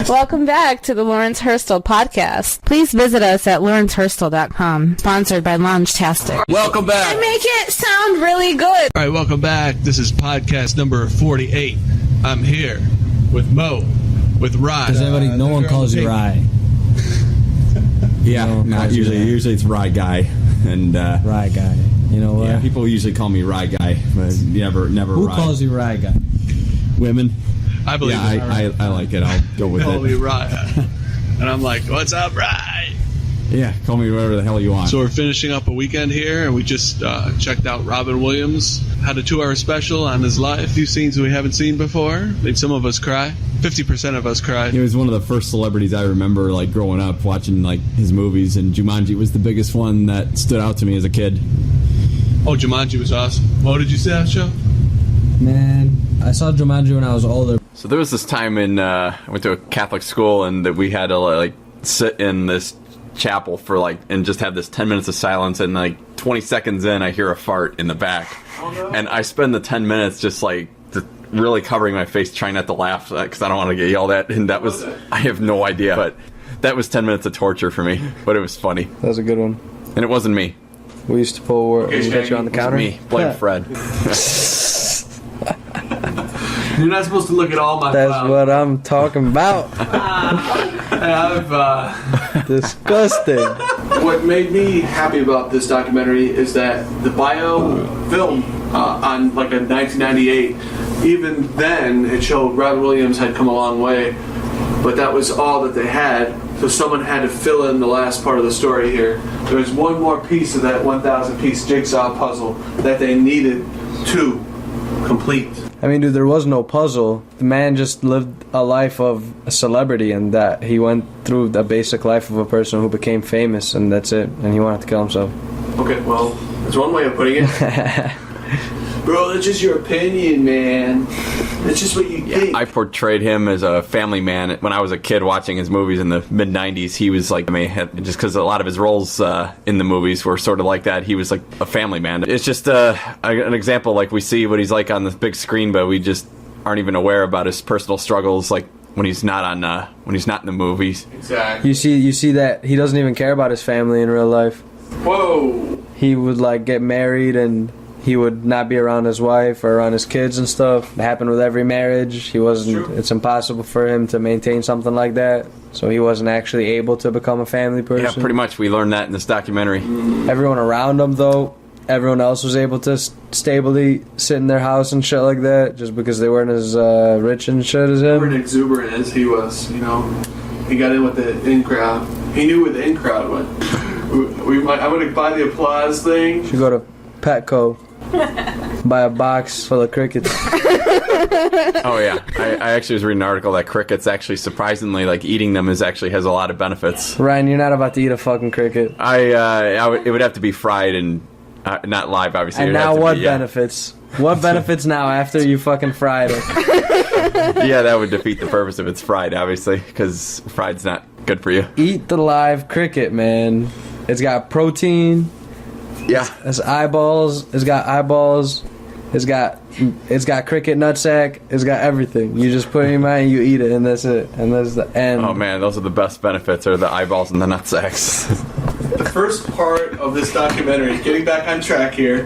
Welcome back to the Lawrence Hurstel podcast. Please visit us at lawrencehurstel.com. Sponsored by Loungtastic. Welcome back. And make it sound really good. All right, welcome back. This is podcast number 48. I'm here with Mo, with Rye. Does anybody? No one calls you Rye. Yeah, no, not usually. Usually it's Rye Guy. And Rye Guy. You know what? Yeah, people usually call me Rye Guy, but never Who Rye. calls you Rye Guy? Women. I believe I like it. I'll go with it. Call me Rye. And I'm like, what's up, Rye? Yeah, call me whatever the hell you want. So we're finishing up a weekend here, and we just checked out Robin Williams. Had a 2-hour special on his life. A few scenes we haven't seen before. Made some of us cry. 50% of us cried. He was one of the first celebrities I remember, like, growing up, watching, like, his movies, and Jumanji was the biggest one that stood out to me as a kid. Oh, Jumanji was awesome. What did you see that show? Man, I saw Jumanji when I was older. So there was this time I went to a Catholic school, and that we had to like sit in this chapel for and just have this 10 minutes of silence, and 20 seconds in I hear a fart in the back. Oh, no. And I spend the 10 minutes just really covering my face, trying not to laugh because I don't want to get yelled at, and that was, I have no idea, but that was 10 minutes of torture for me, but it was funny. That was a good one. And it wasn't me. We used to pull get you on the counter. Me. Blame Fred. You're not supposed to look at all my That's what I'm talking about. Disgusting. What made me happy about this documentary is that the bio film on a 1998, even then it showed Robin Williams had come a long way, but that was all that they had. So someone had to fill in the last part of the story here. There was one more piece of that 1,000-piece jigsaw puzzle that they needed to complete. I mean, dude, there was no puzzle. The man just lived a life of a celebrity, and that he went through the basic life of a person who became famous, and that's it. And he wanted to kill himself. Okay, well, that's one way of putting it. Bro, that's just your opinion, man. That's just what you think. I portrayed him as a family man. When I was a kid watching his movies in the mid-90s, he was just because a lot of his roles in the movies were sort of like that, he was like a family man. It's just an example, we see what he's like on the big screen, but we just aren't even aware about his personal struggles, when he's not when he's not in the movies. Exactly. You see that he doesn't even care about his family in real life. Whoa. He would get married, and he would not be around his wife or around his kids and stuff. It happened with every marriage. It's impossible for him to maintain something like that. So he wasn't actually able to become a family person. Yeah, pretty much. We learned that in this documentary. Everyone around him, though, everyone else was able to stably sit in their house and shit like that, just because they weren't as rich and shit as him. They weren't exuberant as he was, He got in with the in crowd. He knew where the in crowd went. I'm going to buy the applause thing. Should go to Petco. Buy a box full of crickets. Oh yeah, I actually was reading an article that crickets actually surprisingly eating them has a lot of benefits. Ryan, you're not about to eat a fucking cricket. It would have to be fried and not live, obviously. And now what benefits? What benefits now after you fucking fried it? Yeah, that would defeat the purpose if it's fried, obviously, because fried's not good for you. Eat the live cricket, man. It's got protein. Yeah. It's eyeballs. It's got eyeballs. It's got cricket nutsack. It's got everything. You just put it in your mouth and you eat it, and that's it. And that's the end. Oh man, those are the best benefits, are the eyeballs and the nutsacks. The first part of this documentary, getting back on track here,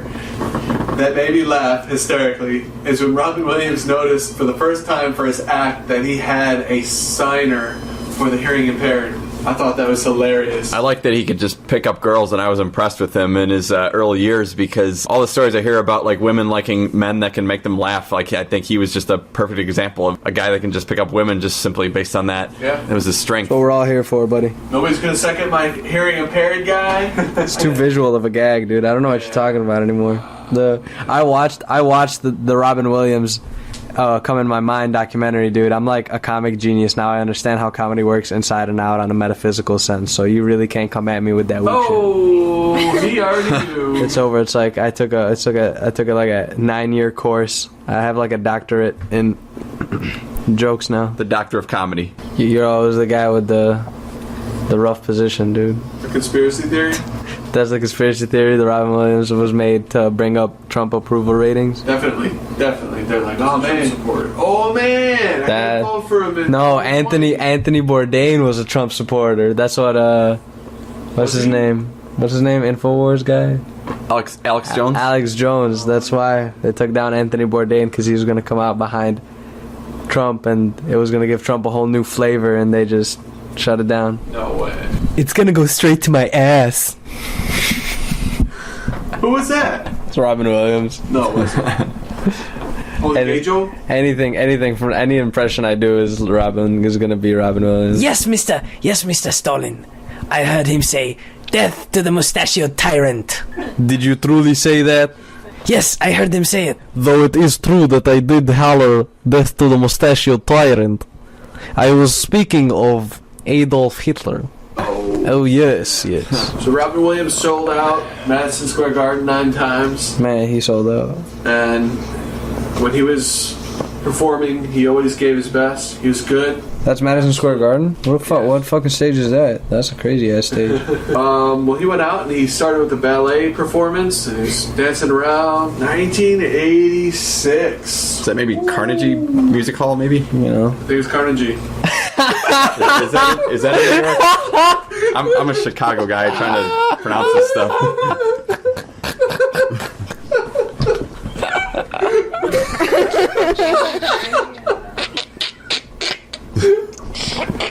that made me laugh hysterically, is when Robin Williams noticed for the first time for his act that he had a signer for the hearing impaired. I thought that was hilarious. I like that he could just pick up girls, and I was impressed with him in his early years, because all the stories I hear about women liking men that can make them laugh, I think he was just a perfect example of a guy that can just pick up women just simply based on that. Yeah. It was his strength. That's what we're all here for, buddy. Nobody's gonna second my hearing impaired guy. It's too visual of a gag, dude. I don't know what you're talking about anymore. I watched the Robin Williams Come in My Mind documentary, dude. I'm like a comic genius now. I understand how comedy works inside and out on a metaphysical sense, so you really can't come at me with that weak shit. Oh, he already knew. It's over. It's like I took a 9-year course. I have a doctorate in jokes now. The doctor of comedy. You're always the guy with the rough position, dude. The conspiracy theory? That's the conspiracy theory that Robin Williams was made to bring up Trump approval ratings. Definitely. They're like, Oh man! Oh man! I That- can't vote for him. No, Anthony Bourdain was a Trump supporter. That's what what's his name? What's his name? Infowars guy? Alex Jones. Alex Jones. That's why they took down Anthony Bourdain, because he was going to come out behind Trump and it was going to give Trump a whole new flavor, and they just shut it down. No way. It's going to go straight to my ass. Who was that? It's Robin Williams. No, it wasn't. Holy Any- Gajo? Anything from any impression I do is going to be Robin Williams. Yes, Mr. Stalin. I heard him say, "Death to the mustachioed tyrant." Did you truly say that? Yes, I heard him say it. Though it is true that I did holler "Death to the mustachioed tyrant," I was speaking of Adolf Hitler. Oh yes. So Robin Williams sold out Madison Square Garden 9 times, Man, he sold out. and when he was performing, he always gave his best. He was good. That's Madison Square Garden? What fucking stage is that? That's a crazy ass stage. Well, he went out and he started with a ballet performance, and he was dancing around. 1986. Is that maybe Carnegie Music Hall? Maybe. You know. I think it was Carnegie. Is that it? I'm a Chicago guy trying to pronounce this stuff.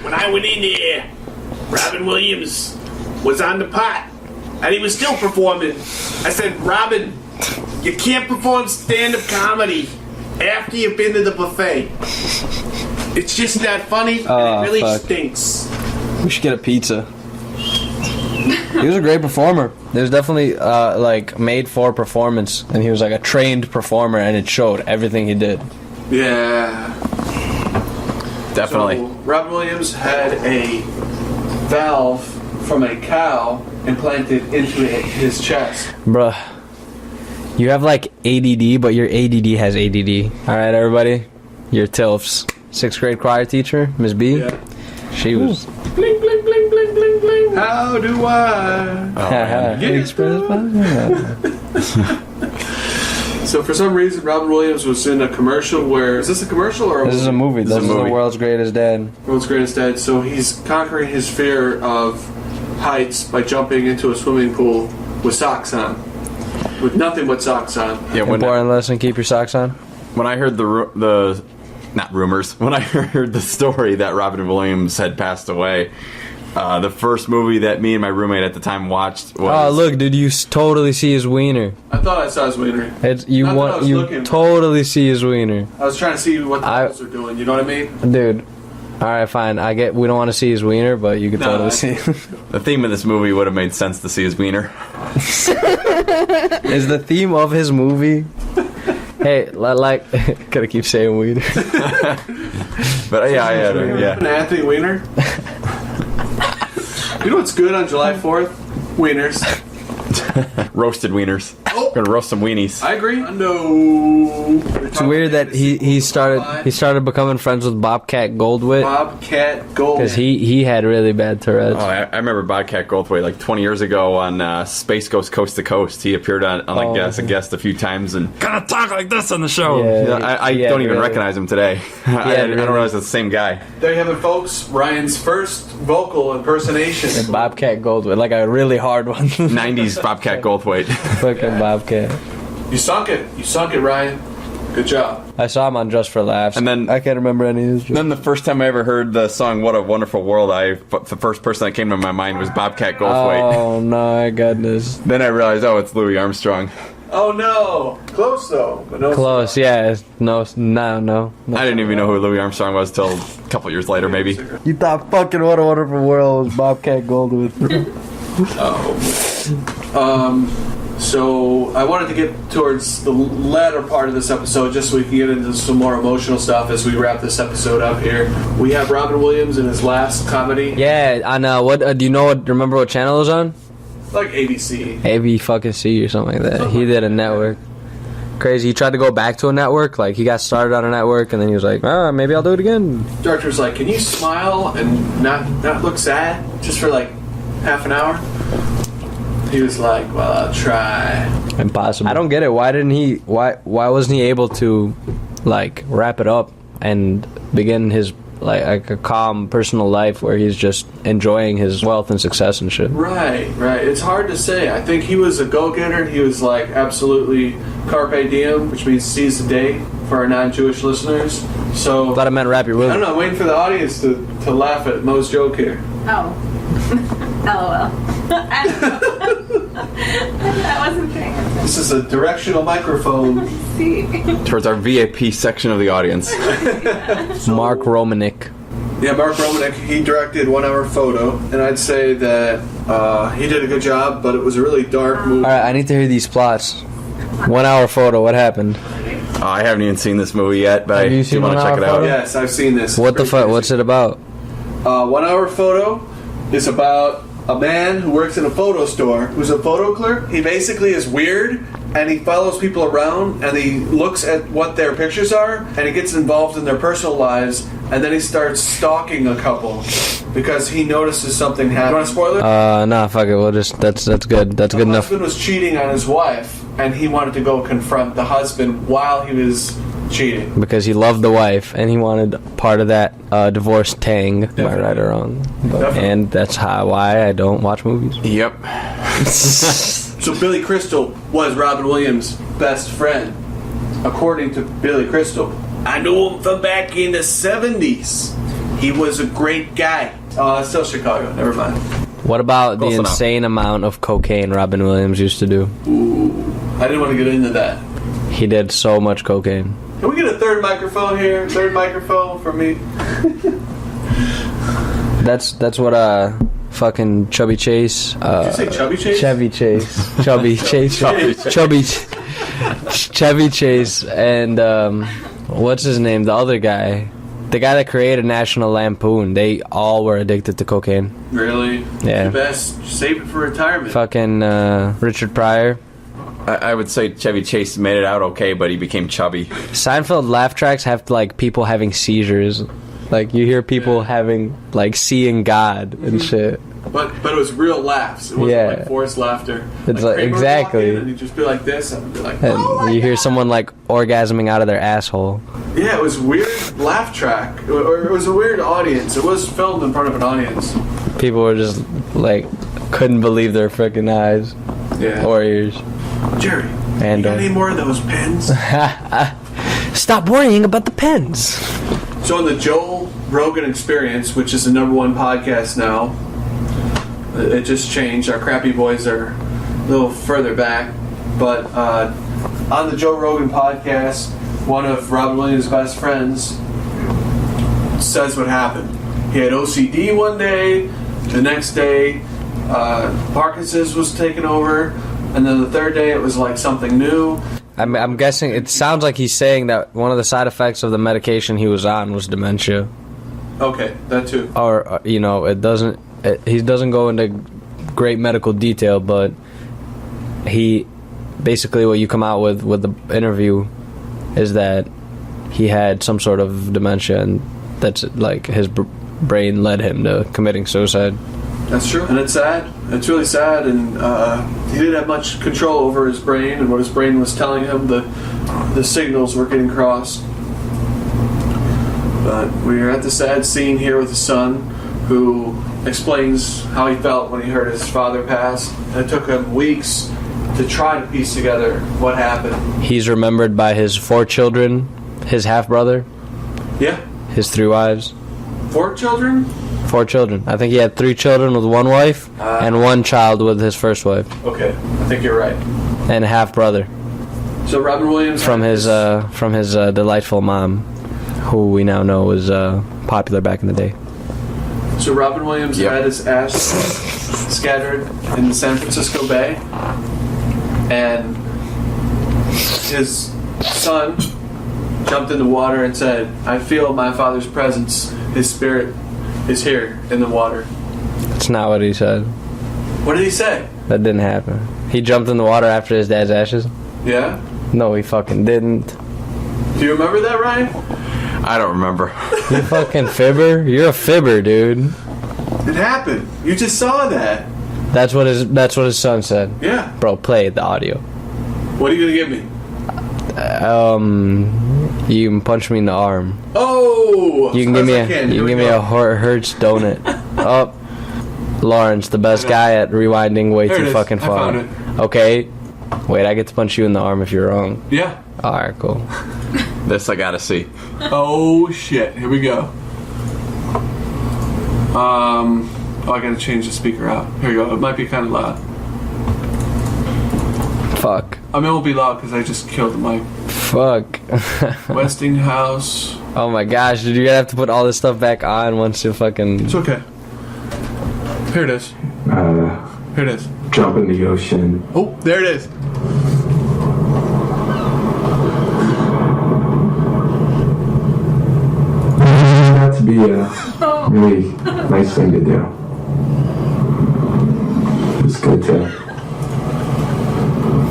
When I went in there, Robin Williams was on the pot, and he was still performing. I said, "Robin, you can't perform stand-up comedy after you've been to the buffet. It's just not funny, and it really stinks." We should get a pizza. He was a great performer. It was definitely made for performance, and he was like a trained performer, and it showed everything he did. Yeah. Definitely. So, Robin Williams had a valve from a cow implanted into his chest. Bruh, you have like ADD, but your ADD has ADD. All right, everybody, you're TILFs. 6th grade choir teacher, Miss B. Yeah. She was. Bling, bling, bling, bling, bling, bling. How do I? Express So for some reason, Robin Williams was in a commercial where... Is this a commercial or... This is a movie. This is the world's greatest dad. World's Greatest Dad. So he's conquering his fear of heights by jumping into a swimming pool with socks on. With nothing but socks on. Yeah. Important lesson: keep your socks on. When I heard not rumors, when I heard the story that Robin Williams had passed away, the first movie that me and my roommate at the time watched was... Oh, look, dude, you totally see his wiener. I thought I saw his wiener. You Not that I was looking. totally see his wiener, I was trying to see what the girls are doing. You know what I mean? dude. All right, fine. I get we don't want to see his wiener, but you can No, totally I- see. The theme of this movie would have made sense to see his wiener. Is the theme of his movie? Hey, gotta keep saying wiener. But yeah. An Anthony Weiner. You know what's good on July 4th? Wieners. Roasted wieners. Oh. Gonna roast some weenies. I agree. No. It's weird that he started becoming friends with Bobcat Goldthwait Bobcat Gold. because he had really bad Tourette's. Oh, I remember Bobcat Goldthwait like 20 years ago on Space Ghost Coast to Coast. He appeared on as a guest a few times and kind of talk like this on the show. Yeah, I don't even really. recognize him today. I don't realize it's the same guy. There you have it, folks. Ryan's first vocal impersonation. Bobcat Goldthwait, like a really hard one. 90s Bobcat Goldthwait. Fucking Bobcat. You sunk it. You sunk it, Ryan. Good job. I saw him on Just for Laughs. And then- I can't remember any of his jokes. Then the first time I ever heard the song "What a Wonderful World," the first person that came to my mind was Bobcat Goldthwait. Oh my goodness. Then I realized, it's Louis Armstrong. Oh no. Close though. But no. Close, yeah. No. I didn't even know who Louis Armstrong was till a couple years later, maybe. You thought fucking What a Wonderful World was Bobcat Goldthwait. So I wanted to get towards the latter part of this episode just so we can get into some more emotional stuff as we wrap this episode up here. We have Robin Williams in his last comedy. Yeah, on what? Do you remember what channel it was on? Like ABC. AB fucking C or something like that. He did a network. Crazy. He tried to go back to a network. Like, he got started on a network, and then he was like, maybe I'll do it again. Director's like, can you smile and not look sad just for like half an hour? He was like, well, I'll try. Impossible. I don't get it. Why wasn't he able to like wrap it up and begin his like a calm personal life where he's just enjoying his wealth and success and shit. Right. It's hard to say. I think he was a go-getter, and he was like absolutely carpe diem, which means seize the day for our non-Jewish listeners. So I thought I meant wrap your I Willie. don't know. I'm waiting for the audience to laugh at Mo's joke here. Oh. LOL. I wasn't paying attention. This is a directional microphone. See. Towards our VIP section of the audience. Mark Romanek. Yeah, Mark Romanek, he directed 1 Hour Photo, and I'd say that he did a good job, but it was a really dark movie. Alright, I need to hear these plots. 1 Hour Photo, what happened? I haven't even seen this movie yet, but Have you I seen do want to 1 check Hour it out. Photo? Yes, I've seen this. What the fuck? What's it about? 1 Hour Photo is about a man who works in a photo store who's a photo clerk. He basically is weird, and he follows people around, and he looks at what their pictures are, and he gets involved in their personal lives, and then he starts stalking a couple because he notices something happen. You want a spoiler? Nah, fuck it. We'll just that's good. That's good The enough. husband was cheating on his wife, and he wanted to go confront the husband while he was cheating. Because he loved the wife and he wanted part of that divorce tang. Am I right or wrong? And that's why I don't watch movies. Yep. So Billy Crystal was Robin Williams' best friend, according to Billy Crystal. I knew him from back in the 70s. He was a great guy. Still Chicago, never mind. What about Close the enough. insane amount of cocaine Robin Williams used to do? Ooh, I didn't want to get into that. He did so much cocaine. Can we get a third microphone here? Third microphone for me. That's what fucking Chubby Chase. Did you say Chubby Chase? Chevy Chase. Chubby Chase. Chevy Chase and what's his name? The other guy. The guy that created National Lampoon. They all were addicted to cocaine. Really? Yeah. The best. Save it for retirement. Fucking Richard Pryor. I would say Chevy Chase made it out okay, but he became chubby. Seinfeld laugh tracks have like people having seizures. Like you hear people having like seeing God and shit. But it was real laughs. It wasn't like forced laughter. It's like like Kramer would exactly. walk in and he'd just be like this, and I'd be like, And oh my you hear God. someone like orgasming out of their asshole. Yeah, it was weird laugh track, or it was a weird audience. It was filmed in front of an audience. People were just like couldn't believe their freaking eyes Yeah. or ears. Jerry, And you got any more of those pens? Stop worrying about the pens. So in the Joe Rogan Experience, which is the #1 podcast now, it just changed. Our crappy boys are a little further back. But on the Joe Rogan podcast, one of Robin Williams' best friends says what happened. He had OCD one day, the next day Parkinson's was taken over, and then the third day it was like something new. I'm guessing it sounds like he's saying that one of the side effects of the medication he was on was dementia. Okay, that too. Or he doesn't go into great medical detail, but he basically what you come out with the interview is that he had some sort of dementia, and that's like his brain led him to committing suicide. That's true, and it's sad. It's really sad, and he didn't have much control over his brain and what his brain was telling him. The signals were getting crossed. But we're at the sad scene here with his son, who explains how he felt when he heard his father pass. And it took him weeks to try to piece together what happened. He's remembered by his 4 children, his half-brother, Yeah, his 3 wives. 4 children? 4 children. I think he had 3 children with 1 wife and 1 child with his first wife, Okay, I think you're right. and a half-brother So Robin Williams from had his this- delightful mom, who we now know was popular back in the day. So Robin Williams Yep. had his ass scattered in the San Francisco Bay, and his son jumped in the water and said, "I feel my father's presence. His spirit is here in the water." That's not what he said. What did he say? That didn't happen. He jumped in the water after his dad's ashes? Yeah? No, he fucking didn't. Do you remember that, Ryan? I don't remember. You fucking fibber? You're a fibber, dude. It happened. You just saw that. That's what his son said. Yeah. Bro, play the audio. What are you gonna give me? You can punch me in the arm. Oh! You can give me a Hertz donut. Oh, Lawrence, the best guy at rewinding way too fucking far. I found it. Okay. Wait, I get to punch you in the arm if you're wrong. Yeah. Alright, cool. This I gotta see. Oh shit! Here we go. I gotta change the speaker out. Here we go. It might be kind of loud. Fuck. I mean, it won't be loud because I just killed the mic. Fuck. Westinghouse. Oh my gosh, did you have to put all this stuff back on once you fucking... It's okay. Here it is. Here it is. Jump in the ocean. Oh, there it is. That to be a really nice thing to do. It's good to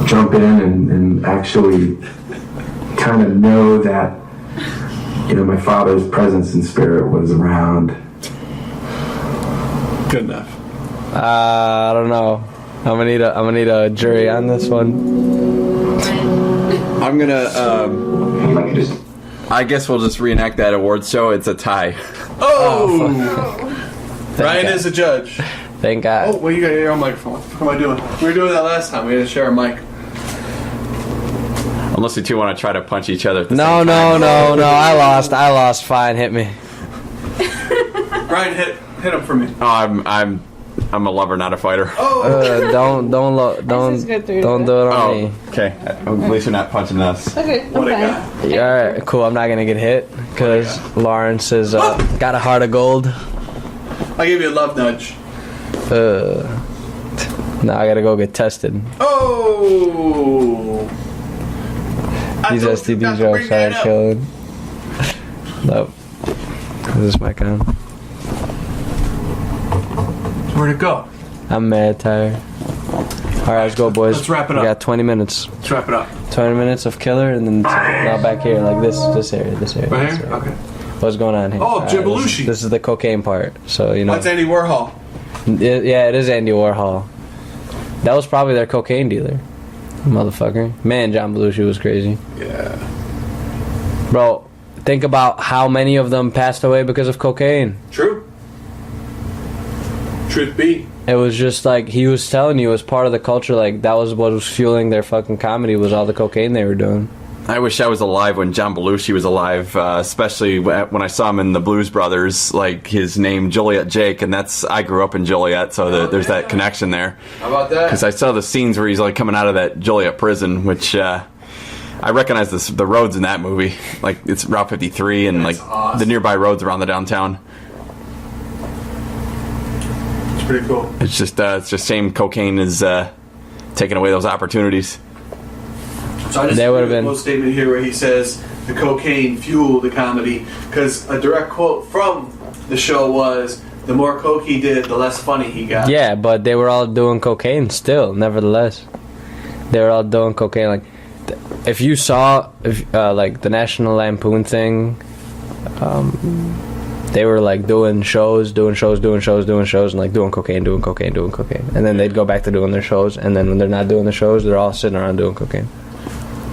jump in and actually kind of know that, you know, my father's presence in spirit was around. Good enough. I don't know. I'm gonna need a jury on this one. I'm gonna. I guess we'll just reenact that awards show. It's a tie. Oh! Ryan is a judge. Thank God. Oh, well, you got your own microphone. What am I doing? We were doing that last time. We had to share a mic. Unless you two want to try to punch each other. At the No. same time. I lost. Fine, hit me. Ryan, hit him for me. Oh, I'm a lover, not a fighter. Don't do it on me. Okay. At least you're not punching us. Okay, What a guy. Alright, cool. I'm not gonna get hit because Lawrence has got a heart of gold. I'll give you a love nudge. Now I gotta go get tested. Oh! These STD jokes are killing. Nope. This is my con. Where'd it go? I'm mad tired. Alright, let's go, boys. Let's wrap it up. We got 20 minutes. Let's wrap it up. 20 minutes of killer, and then now back here, like this area. Right here? Okay. What's going on here? Oh, Alright, Jim Belushi. This is the cocaine part, so you know. That's Andy Warhol. Yeah, it is Andy Warhol. That was probably their cocaine dealer. Motherfucker. Man, John Belushi was crazy. Yeah. Bro, think about how many of them passed away because of cocaine. True. Truth be. It was just like, he was telling you, as part of the culture, like, that was what was fueling their fucking comedy, was all the cocaine they were doing. I wish I was alive when John Belushi was alive, especially when I saw him in the Blues Brothers, like his name Joliet Jake, and I grew up in Joliet, so there's that connection there. How about that? Because I saw the scenes where he's like coming out of that Joliet prison, which I recognize the roads in that movie, like it's Route 53 and That's like awesome. the nearby roads around the downtown. It's pretty cool. It's just shame cocaine is taking away those opportunities. So I just They would've agree with been- Will's statement here where he says the cocaine fueled the comedy, because a direct quote from the show was, the more coke he did, the less funny he got. Yeah, but they were all doing cocaine still, nevertheless. They were all doing cocaine. Like, if you saw, like, the National Lampoon thing, they were, like, doing shows, and, like, doing cocaine. And then they'd go back to doing their shows, and then when they're not doing the shows, they're all sitting around doing cocaine.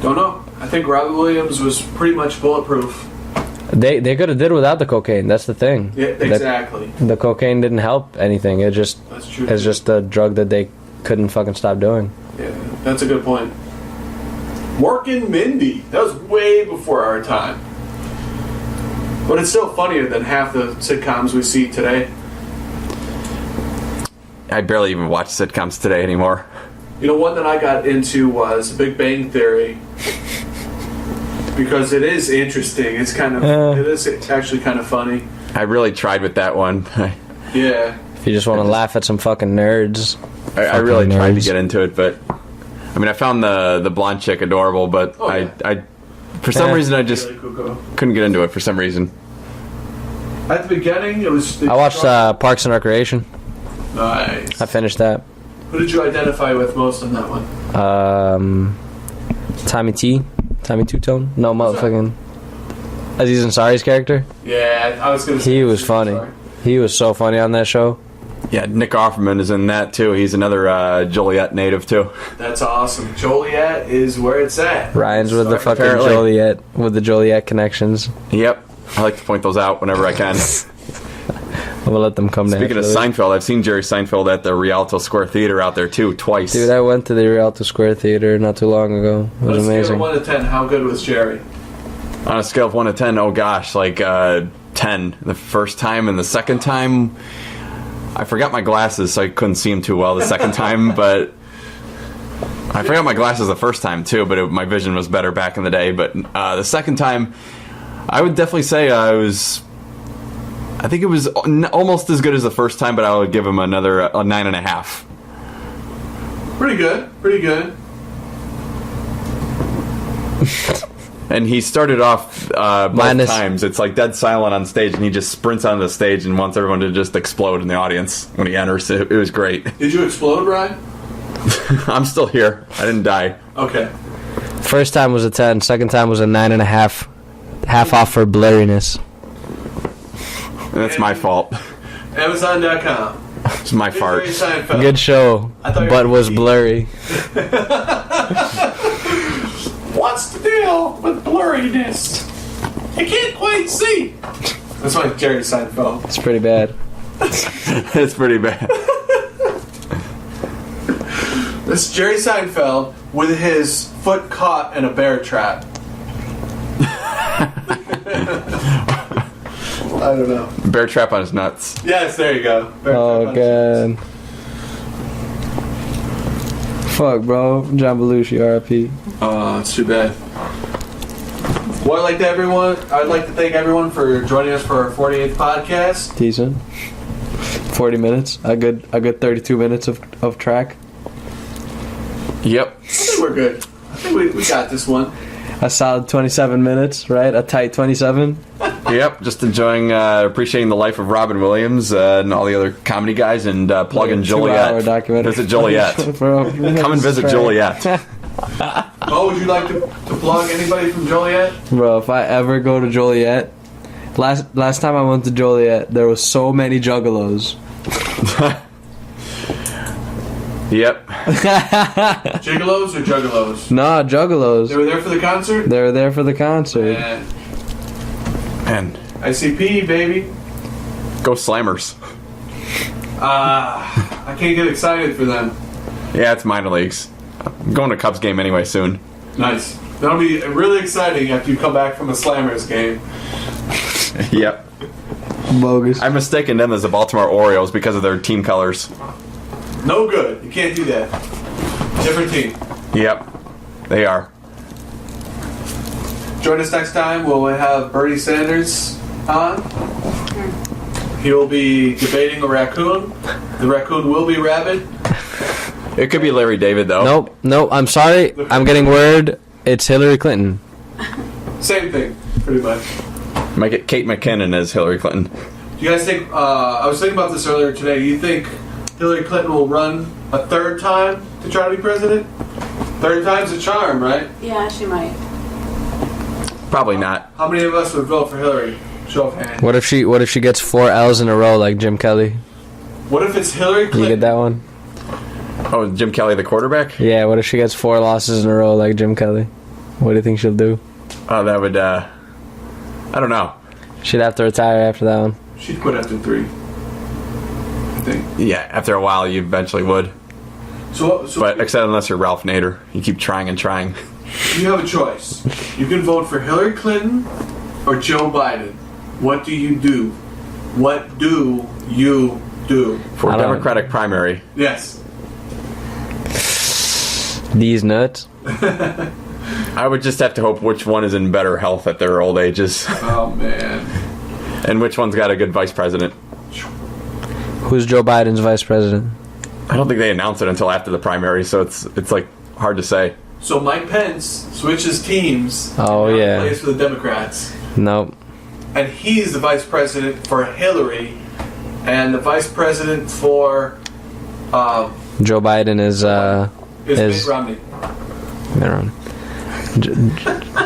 Don't know. I think Robin Williams was pretty much bulletproof. They could have did without the cocaine. That's the thing. Yeah, exactly. The cocaine didn't help anything. It just That's true. it's just a drug that they couldn't fucking stop doing. Yeah, that's a good point. Mork and Mindy. That was way before our time. But it's still funnier than half the sitcoms we see today. I barely even watch sitcoms today anymore. You know, one that I got into was Big Bang Theory. Because it is interesting. It's kind of, it is actually kind of funny. I really tried with that one. Yeah. If you just want to laugh at some fucking nerds. I really tried to get into it, but I mean, I found the blonde chick adorable, but I for some reason I just couldn't get into it for some reason. At the beginning, it was... I watched Parks and Recreation. Nice. I finished that. Who did you identify with most on that one? Tommy Two-Tone? No, motherfucking Aziz Ansari's character. Yeah, I was going to say... He was funny. Sorry. He was so funny on that show. Yeah, Nick Offerman is in that too. He's another Joliet native too. That's awesome. Joliet is where it's at. Ryan's with the fucking Apparently. Joliet, with the Joliet connections. Yep, I like to point those out whenever I can. I'm gonna let them come Speaking of naturally. Seinfeld, I've seen Jerry Seinfeld at the Rialto Square Theater out there too, twice. Dude, I went to the Rialto Square Theater not too long ago. It was On a scale amazing. of 1 to 10, how good was Jerry? On a scale of 1 to 10, oh gosh, like 10 the first time, and the second time, I forgot my glasses, so I couldn't see him too well the second time, but I forgot my glasses the first time too, but my vision was better back in the day. But the second time, I would definitely say I think it was almost as good as the first time, but I would give him another 9.5. Pretty good. Pretty good. And he started off both Minus- times. It's like dead silent on stage, and he just sprints onto the stage and wants everyone to just explode in the audience when he enters. It was great. Did you explode, Ryan? I'm still here. I didn't die. Okay. First time was a 10, second time was a 9.5. Half off for blurriness. That's my fault. Amazon.com. It's my fart. Jerry Seinfeld. Good show, I thought you but were was gonna blurry. What's the deal with blurriness? I can't quite see. That's like Jerry Seinfeld. It's pretty bad. It's pretty bad. This is Jerry Seinfeld with his foot caught in a bear trap. I don't know. Bear trap on his nuts. Yes, there you go. Bear Oh, trap on his God. Fuck, bro. John Belushi, RIP. Oh, it's too bad. Well, I'd like to thank everyone for joining us for our 48th podcast. Decent. 40 minutes. A good 32 minutes of track. Yep. I think we're good. I think we got this one. A solid 27 minutes, right? A tight 27. Yep. Just enjoying, appreciating the life of Robin Williams and all the other comedy guys, and plugging 2 hour Joliet. documentary. Visit Joliet. Bro, Come and visit track. Joliet. Oh, would you like to plug anybody from Joliet? Bro, if I ever go to Joliet, last time I went to Joliet, there was so many juggalos. Yep. Gigolos or Juggalos? Nah, juggalos. They were there for the concert? They were there for the concert. Man. And ICP, baby. go Slammers. I can't get excited for them. Yeah, it's minor leagues. I'm going to Cubs game anyway soon. Nice. That'll be really exciting after you come back from a Slammers game. Yep. Bogus. I've mistaken them as the Baltimore Orioles because of their team colors. No good. You can't do that. Different team. Yep. They are. Join us next time. We'll have Bernie Sanders on. He will be debating a raccoon. The raccoon will be rabid. It could be Larry David, though. Nope. I'm sorry. I'm getting word. It's Hillary Clinton. Same thing, pretty much. Might get Kate McKinnon as Hillary Clinton. Do you guys think, I was thinking about this earlier today, do you think Hillary Clinton will run a third time to try to be president? Third time's a charm, right? Yeah, she might. Probably not. How many of us would vote for Hillary? Show of hands. What if she gets 4 L's in a row like Jim Kelly? What if it's Hillary Clinton? You get that one? Oh, Jim Kelly, the quarterback? Yeah, what if she gets 4 losses in a row like Jim Kelly? What do you think she'll do? Oh, that would, I don't know. She'd have to retire after that one. She'd quit after 3. I think. Yeah, after a while, you eventually would. So But except unless you're Ralph Nader. You keep trying and trying. you have a choice. You can vote for Hillary Clinton or Joe Biden. What do you do? What do you do? For I a don't- Democratic primary. Yes. These nuts. I would just have to hope which one is in better health at their old ages. Oh, man. And which one's got a good vice president. Who's Joe Biden's vice president? I don't think they announce it until after the primary, so it's like hard to say. So Mike Pence switches teams. Oh, and now yeah. plays for the Democrats. Nope. And he's the vice president for Hillary. And the vice president for Joe Biden is Mitt Romney. Mitt Romney.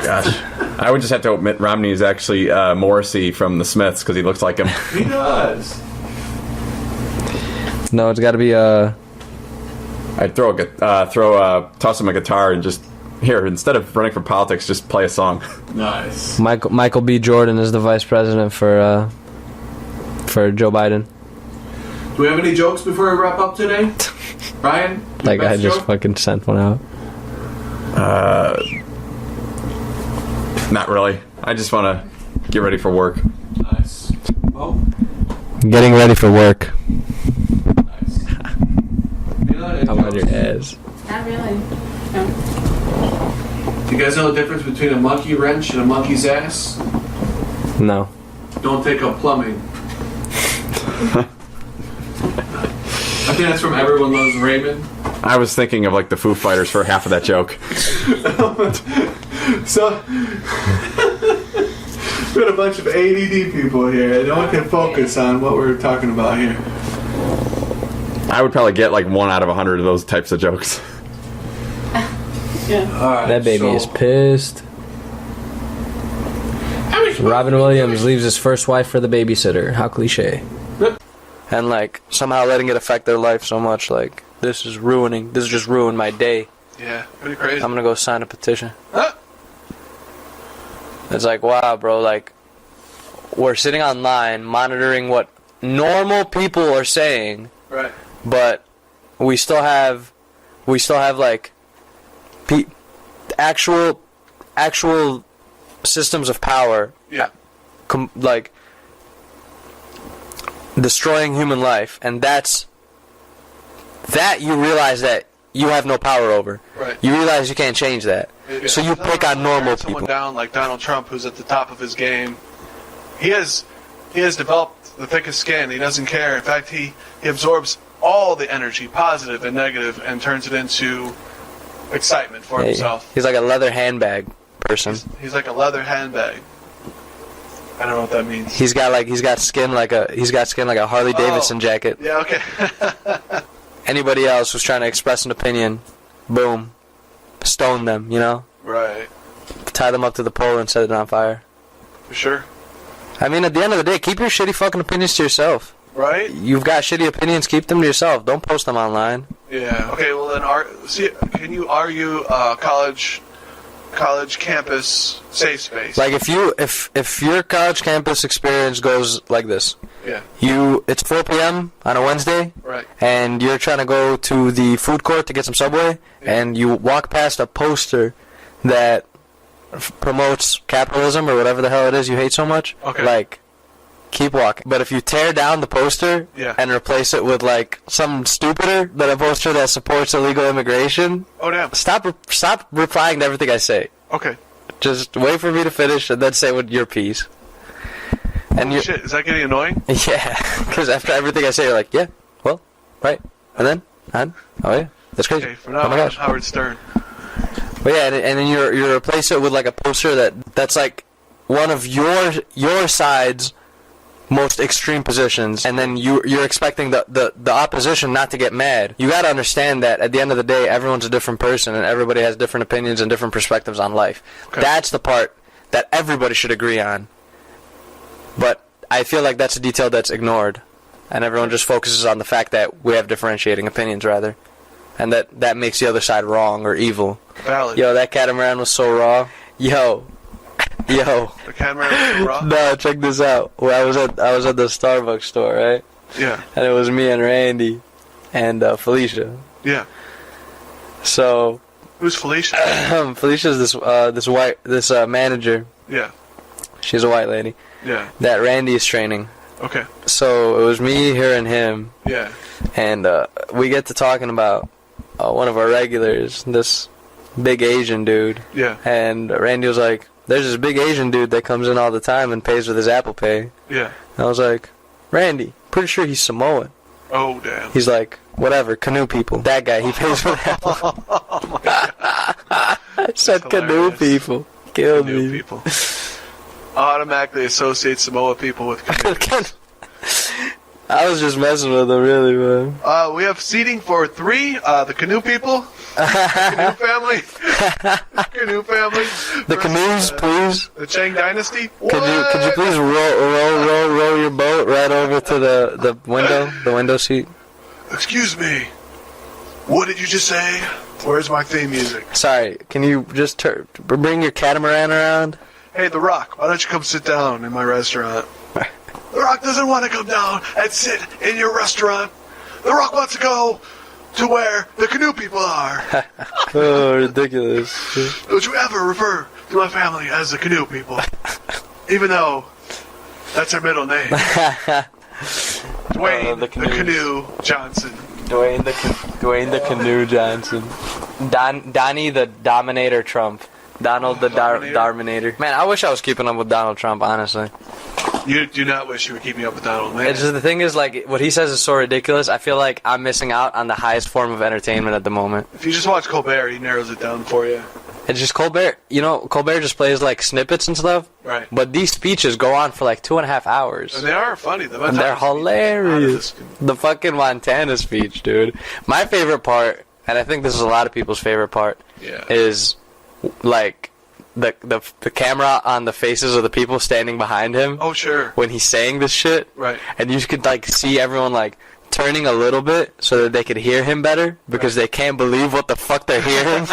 Gosh. I would just have to hope Mitt Romney is actually Morrissey from the Smiths, because he looks like him. He does. No, it's got to be a. I'd toss him a guitar and just here instead of running for politics, just play a song. Nice. Michael B. Jordan is the vice president for Joe Biden. Do we have any jokes before we wrap up today, Ryan? Like I just fucking sent one out. Not really. I just want to get ready for work. Nice. Oh. Getting ready for work. Nice. How about your ass? Not really. No. Do you guys know the difference between a monkey wrench and a monkey's ass? No. Don't take up plumbing. I think that's from Everyone Loves Raymond. I was thinking of like the Foo Fighters for half of that joke. So, we got a bunch of ADD people here. No one can focus on what we're talking about here. I would probably get like 1 out of 100 of those types of jokes. Yeah. All right, That baby is pissed. Robin Williams leaves his first wife for the babysitter. How cliche. And like somehow letting it affect their life so much. Like this just ruined my day. Yeah, pretty crazy. I'm gonna go sign a petition. It's like, wow, bro, like we're sitting online monitoring what normal people are saying, Right. but we still have like actual systems of power, Yeah. like destroying human life, and that you realize that you have no power over. Right. You realize you can't change that. Yeah. So you pick on normal Someone people. down like Donald Trump, who's at the top of his game. He has developed the thickest skin. He doesn't care. In fact, he absorbs all the energy, positive and negative, and turns it into excitement for himself. He's like a leather handbag person. He's like a leather handbag. I don't know what that means. He's got skin like a Harley Davidson jacket. Yeah. Okay. Anybody else who's trying to express an opinion, boom, stone them. You know, Right. tie them up to the pole and set it on fire. For sure. I mean, at the end of the day, keep your shitty fucking opinions to yourself. Right. You've got shitty opinions, keep them to yourself. Don't post them online. Yeah. Okay. Well, then, can you argue college campus safe space? Like if your college campus experience goes like this. Yeah. It's 4 p.m. on a Wednesday, Right. and you're trying to go to the food court to get some Subway, and you walk past a poster that promotes capitalism or whatever the hell it is you hate so much. Okay. Like, keep walking. But if you tear down the poster and replace it with like something stupider than a poster that supports illegal immigration, Oh damn. stop replying to everything I say. Okay. Just wait for me to finish and then say what your piece. And Holy shit, is that getting annoying? Yeah, because after everything I say, you're like, yeah, well, right, and then, oh yeah, that's crazy. Okay, for now, oh my gosh. Howard Stern. But yeah, and then you replace it with like a poster that's like one of your side's most extreme positions, and then you're expecting the opposition not to get mad. You got to understand that at the end of the day, everyone's a different person, and everybody has different opinions and different perspectives on life. Okay. That's the part that everybody should agree on. But I feel like that's a detail that's ignored, and everyone just focuses on the fact that we have differentiating opinions, rather, and that makes the other side wrong or evil. Valid. Yo, that catamaran was so raw. Yo. The catamaran was so raw? No, check this out. Well, I was at the Starbucks store, right? Yeah. And it was me and Randy and Felicia. Yeah. So. Who's Felicia? Felicia's this manager. Yeah. She's a white lady. Yeah. That Randy is training. Okay. So it was me, her, and him. Yeah. And we get to talking about one of our regulars, this big Asian dude. Yeah. And Randy was like, there's this big Asian dude that comes in all the time and pays with his Apple Pay. Yeah. And I was like, Randy, pretty sure he's Samoan. Oh, damn. He's like, whatever, canoe people. That guy, he pays with Apple. Oh, my God. I said canoe people. Killed me. People. Automatically associate Samoa people with canoe. I was just messing with him, really, man. We have seating for 3. The canoe people. Canoe family. Canoe family. The canoes, please. The Chang Dynasty. Could you please roll your boat right over to the window seat? Excuse me. What did you just say? Where's my theme music? Sorry, can you just bring your catamaran around? Hey, The Rock, why don't you come sit down in my restaurant? The Rock doesn't want to come down and sit in your restaurant. The Rock wants to go to where the canoe people are. Oh, ridiculous. Don't you ever refer to my family as the canoe people, even though that's their middle name. Dwayne the Canoe Johnson. Dwayne the Canoe Johnson. Donnie the Dominator Trump. Donald the Darminator. Man, I wish I was keeping up with Donald Trump, honestly. You do not wish you were keeping up with Donald, man. It's just the thing is, like, what he says is so ridiculous. I feel like I'm missing out on the highest form of entertainment at the moment. If you just watch Colbert, he narrows it down for you. It's just Colbert. You know, Colbert just plays like snippets and stuff. Right. But these speeches go on for like 2.5 hours. And they are funny. And they're hilarious. The fucking Montana speech, dude. My favorite part, and I think this is a lot of people's favorite part, is like the camera on the faces of the people standing behind him. Oh, sure. When he's saying this shit. Right. And you could like see everyone like turning a little bit so that they could hear him better because they can't believe what the fuck they're hearing.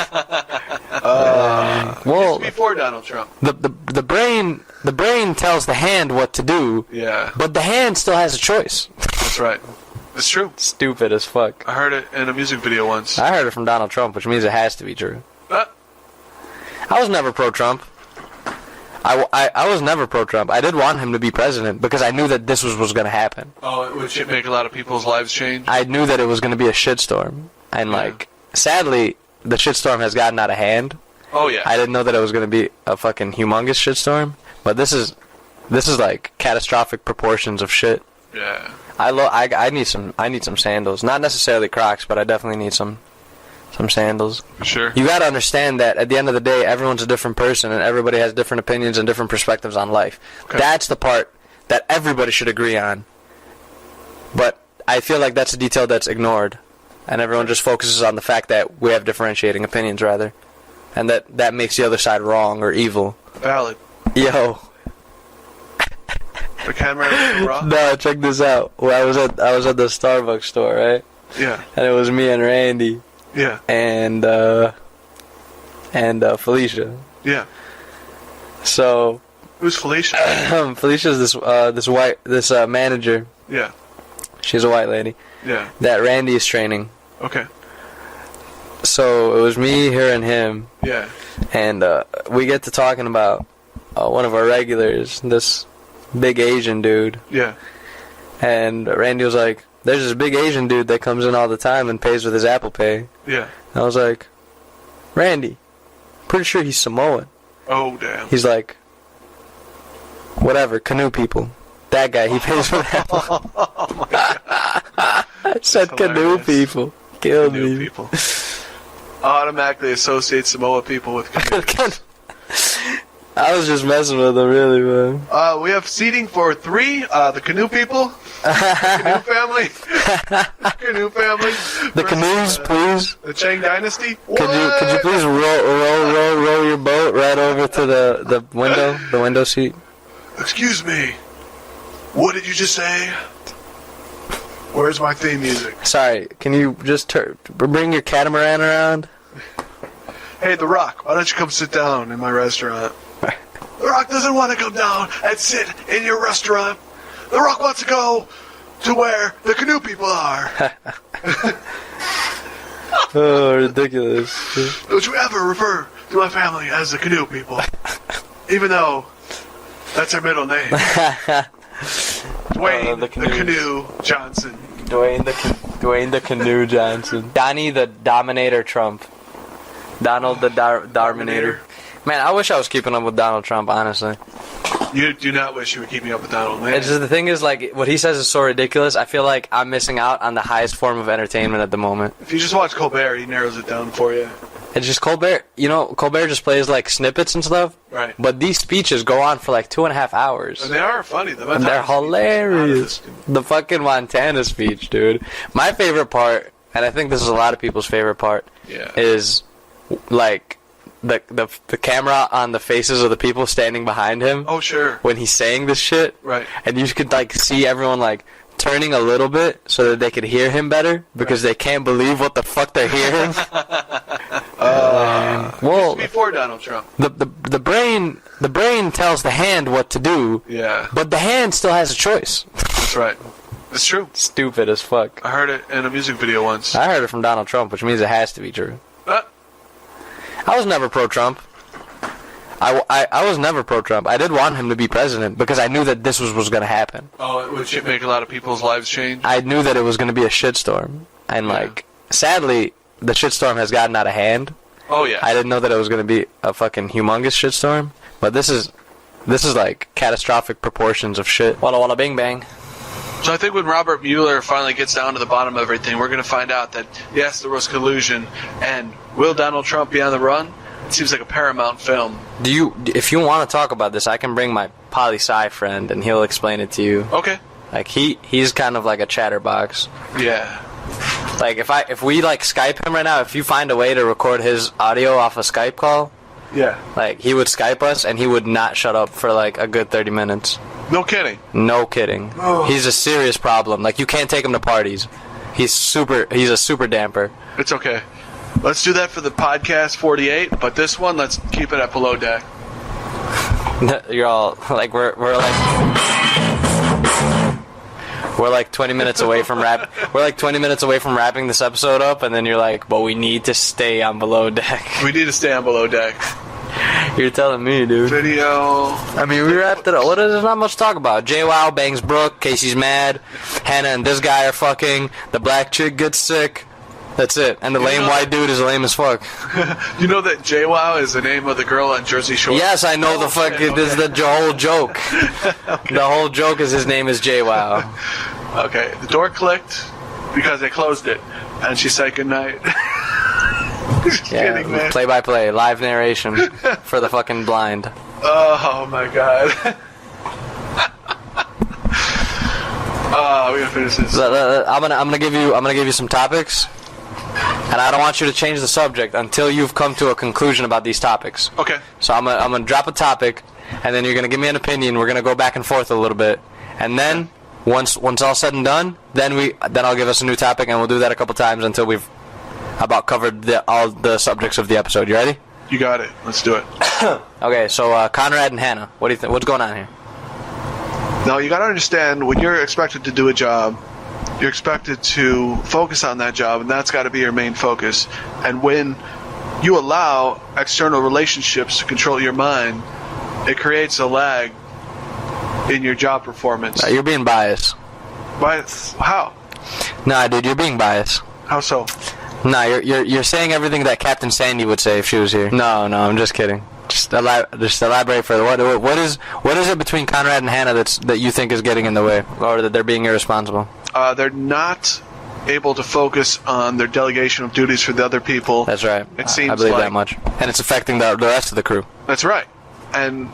Well, before Donald Trump. The brain tells the hand what to do. Yeah. But the hand still has a choice. That's right. It's true. Stupid as fuck. I heard it in a music video once. I heard it from Donald Trump, which means it has to be true. I was never pro-Trump. I was never pro-Trump. I did want him to be president because I knew that this was going to happen. Oh, it would make a lot of people's lives change? I knew that it was going to be a shitstorm. And, like, sadly, the shitstorm has gotten out of hand. Oh, yeah. I didn't know that it was going to be a fucking humongous shitstorm. But this is like, catastrophic proportions of shit. Yeah. I need some sandals. Not necessarily Crocs, but I definitely need some sandals. For sure. You gotta understand that at the end of the day, everyone's a different person and everybody has different opinions and different perspectives on life. Okay. That's the part that everybody should agree on. But I feel like that's a detail that's ignored. And everyone just focuses on the fact that we have differentiating opinions, rather. And that makes the other side wrong or evil. Valid. Yo. The camera is wrong? No, check this out. Well, I was at the Starbucks store, right? Yeah. And it was me and Randy. Yeah. And Felicia. Yeah. So. Who's Felicia? Felicia's this manager. Yeah. She's a white lady. Yeah. That Randy is training. Okay. So it was me, her, and him. Yeah. And we get to talking about one of our regulars, this big Asian dude. Yeah. And Randy was like, "There's this big Asian dude that comes in all the time and pays with his Apple Pay." Yeah. And I was like, "Randy, pretty sure he's Samoan." Oh, damn. He's like, "Whatever, canoe people. That guy, he pays with Apple." Oh my God. I said canoe people. Killed canoe me. People. Automatically associate Samoa people with canoe. I was just messing with them, really, man. We have seating for 3. The canoe people. The canoe family. Canoe family. The canoes, please. The Chang Dynasty. Could you please roll your boat right over to the window seat? Excuse me. What did you just say? Where's my theme music? Sorry, can you just bring your catamaran around? Hey, The Rock, why don't you come sit down in my restaurant? The Rock doesn't want to come down and sit in your restaurant. The Rock wants to go to where the canoe people are. Oh, ridiculous. Don't you ever refer to my family as the canoe people, even though that's their middle name. Dwayne the Canoe Johnson. Dwayne the Canoe Johnson. Donnie the Dominator Trump. Donald the Darminator. Man, I wish I was keeping up with Donald Trump, honestly. You do not wish you were keeping up with Donald, man. It's just the thing is, like, what he says is so ridiculous. I feel like I'm missing out on the highest form of entertainment at the moment. If you just watch Colbert, he narrows it down for you. It's just Colbert. You know, Colbert just plays like snippets and stuff. Right. But these speeches go on for like 2.5 hours. And they are funny. And they're hilarious. The fucking Montana speech, dude. My favorite part, and I think this is a lot of people's favorite part, is like the camera on the faces of the people standing behind him. Oh, sure. When he's saying this shit. Right. And you could like see everyone like turning a little bit so that they could hear him better because they can't believe what the fuck they're hearing. Well, before Donald Trump. The brain tells the hand what to do. Yeah. But the hand still has a choice. That's right. It's true. Stupid as fuck. I heard it in a music video once. I heard it from Donald Trump, which means it has to be true. I was never pro-Trump. I was never pro-Trump. I did want him to be president because I knew that this was going to happen. Oh, it would make a lot of people's lives change? I knew that it was going to be a shitstorm. And, like, sadly, the shitstorm has gotten out of hand. Oh, yeah. I didn't know that it was going to be a fucking humongous shitstorm. But this is like, catastrophic proportions of shit. Walla walla bing bang. So I think when Robert Mueller finally gets down to the bottom of everything, we're going to find out that, yes, there was collusion. And will Donald Trump be on the run? It seems like a Paramount film. If you want to talk about this, I can bring my poli-sci friend and he'll explain it to you. Okay. Like he's kind of like a chatterbox. Yeah. Like if we like Skype him right now, if you find a way to record his audio off a Skype call, yeah, like he would Skype us and he would not shut up for like a good 30 minutes. No kidding. No kidding. Oh. He's a serious problem. Like you can't take him to parties. He's a super damper. It's okay. Let's do that for the podcast 48, but this one, let's keep it at Below Deck. You're all like we're like 20 minutes away from We're like 20 minutes away from wrapping this episode up, and then you're like, "But we need to stay on Below Deck." We need to stay on Below Deck. You're telling me, dude. Video. I mean, we wrapped it up. What is there's not much to talk about? JWoww bangs Brooke. Casey's mad. Hannah and this guy are fucking. The black chick gets sick. That's it. And the lame white dude is lame as fuck. You know that JWoww is the name of the girl on Jersey Shore? Yes, I know the fuck. Okay. This is the whole joke. Okay. The whole joke is his name is JWoww. Okay. The door clicked because they closed it. And she said goodnight. Just kidding, man. Play-by-play. Live narration for the fucking blind. Oh, my God. We gotta finish this. I'm gonna give you some topics. And I don't want you to change the subject until you've come to a conclusion about these topics. Okay. So I'm gonna drop a topic, and then you're gonna give me an opinion. We're gonna go back and forth a little bit, and then once all said and done, then I'll give us a new topic, and we'll do that a couple times until we've about covered all the subjects of the episode. You ready? You got it. Let's do it. Okay. So Conrad and Hannah, what do you think? What's going on here? Now you gotta understand when you're expected to do a job. You're expected to focus on that job, and that's got to be your main focus. And when you allow external relationships to control your mind, it creates a lag in your job performance. You're being biased. Biased? How? Nah, dude, you're being biased. How so? Nah, you're saying everything that Captain Sandy would say if she was here. No, I'm just kidding. Just elaborate further. What is it between Conrad and Hannah that you think is getting in the way, or that they're being irresponsible? They're not able to focus on their delegation of duties for the other people. That's right. It seems I believe like that much, and it's affecting the rest of the crew. That's right. And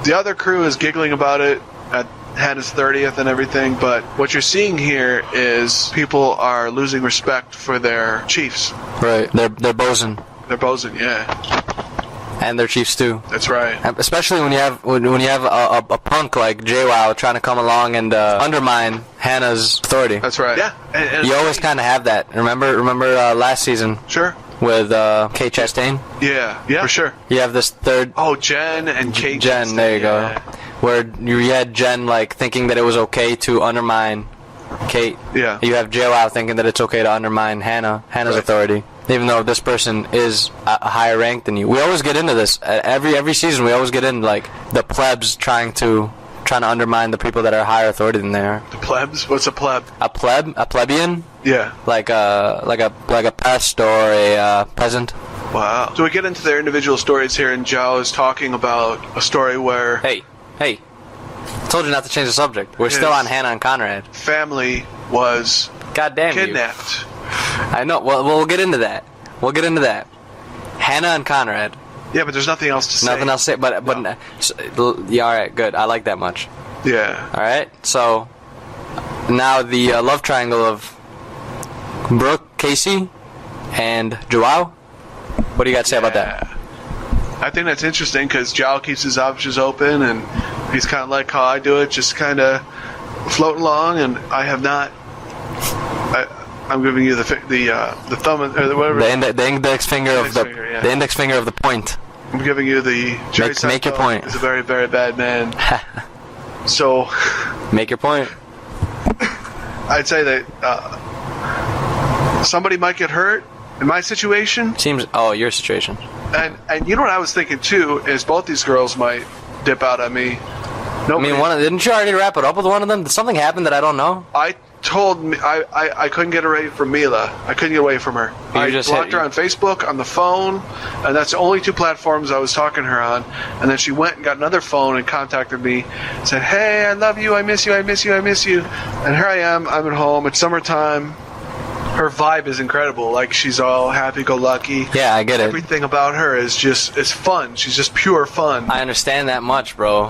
the other crew is giggling about it at Hannah's 30th and everything, but what you're seeing here is people are losing respect for their chiefs. Right. They're bosun. They're bosun, yeah. And their chiefs too. That's right. Especially when you have a punk like JWoww trying to come along and undermine Hannah's authority. That's right. Yeah. And you always kind of have that. Remember last season? Sure. With Kate Chastain. Yeah, for sure. You have this third. Oh, Jen and Kate. Jen, there you go. Where you had Jen like thinking that it was okay to undermine Kate. Yeah. You have JWoww thinking that it's okay to undermine Hannah's authority. Even though this person is a higher rank than you. We always get into this. Every season we always get in like the plebs trying to undermine the people that are higher authority than they are. The plebs? What's a pleb? A plebeian? Yeah. Like a pest or a peasant. Wow. So we get into their individual stories here, and Zhao is talking about a story where... Hey. I told you not to change the subject. We're still on Hannah and Conrad. Family was kidnapped. I know. Well, we'll get into that. Hannah and Conrad. Yeah, but there's nothing else to say. Nothing else to say. But yeah, all right, good. I like that much. Yeah. All right. So now the love triangle of Brooke, Casey, and JWoww. What do you got to say about that? I think that's interesting because Zhao keeps his options open, and he's kind of like how I do it, just kind of floating along, and I have not. I'm giving you the thumb or whatever. The index finger of the finger, the index finger of the point. I'm giving you the Jerry Make your point. Is a very, very bad man. So, make your point. I'd say that somebody might get hurt in my situation. Your situation. And you know what I was thinking too is both these girls might dip out on me. Nobody, didn't you already wrap it up with one of them? Did something happen that I don't know? I couldn't get away from Mila. I couldn't get away from her. I blocked her on Facebook, on the phone, and that's the only 2 platforms I was talking to her on. And then she went and got another phone and contacted me, said, "Hey, I love you, I miss you, I miss you, I miss you." And here I am, I'm at home, it's summertime. Her vibe is incredible. Like, she's all happy-go-lucky. Yeah, I get it. Everything about her is fun. She's just pure fun. I understand that much, bro.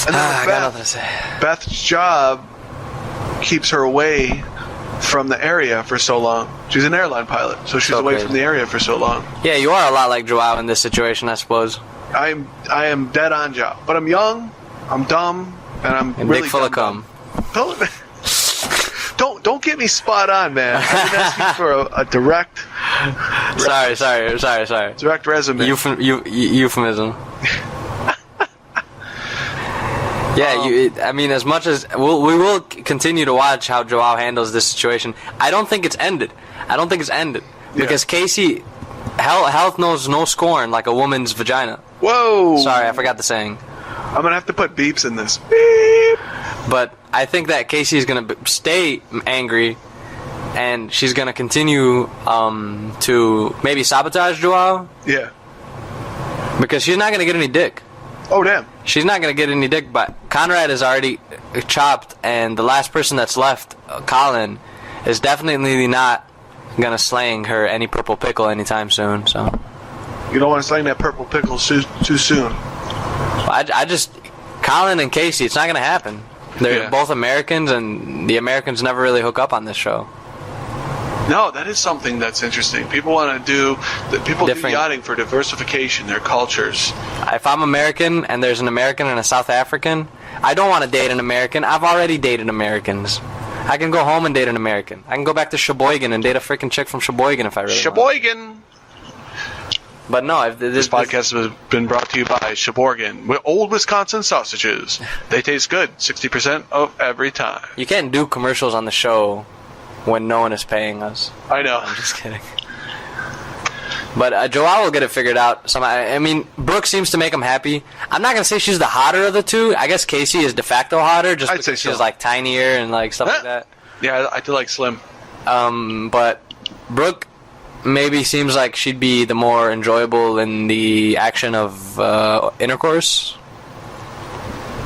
And then I got nothing to say. Beth's job keeps her away from the area for so long. She's an airline pilot, so she's away from the area for so long. Yeah, you are a lot like Joao in this situation, I suppose. I am dead on job, but I'm young, I'm dumb, and I'm really dick full of cum. Don't get me spot on, man. I'm asking for a direct. Sorry. Direct resume. Euphemism. Yeah, I mean, as much as we will continue to watch how Joao handles this situation. I don't think it's ended. Because Casey, health knows no scorn like a woman's vagina. Whoa! Sorry, I forgot the saying. I'm gonna have to put beeps in this. Beep. But I think that Casey is gonna stay angry, and she's gonna continue to maybe sabotage Joao. Yeah. Because she's not gonna get any dick. Oh, damn. She's not going to get any dick, but Conrad is already chopped, and the last person that's left, Colin, is definitely not going to slang her any purple pickle anytime soon, so. You don't want to slang that purple pickle too soon. I just... Colin and Casey, it's not going to happen. They're both Americans, and the Americans never really hook up on this show. No, that is something that's interesting. People want to do yachting for diversification, their cultures. If I'm American and there's an American and a South African, I don't want to date an American. I've already dated Americans. I can go home and date an American. I can go back to Sheboygan and date a freaking chick from Sheboygan if I really want. Sheboygan! But no, this podcast has been brought to you by Sheboygan. Old Wisconsin sausages. They taste good 60% of every time. You can't do commercials on the show when no one is paying us. I know. I'm just kidding. But Joao will get it figured out. I mean, Brooke seems to make him happy. I'm not going to say she's the hotter of the 2. I guess Casey is de facto hotter just because she's like tinier and like stuff like that. Yeah, I do like slim. But Brooke maybe seems like she'd be the more enjoyable in the action of intercourse.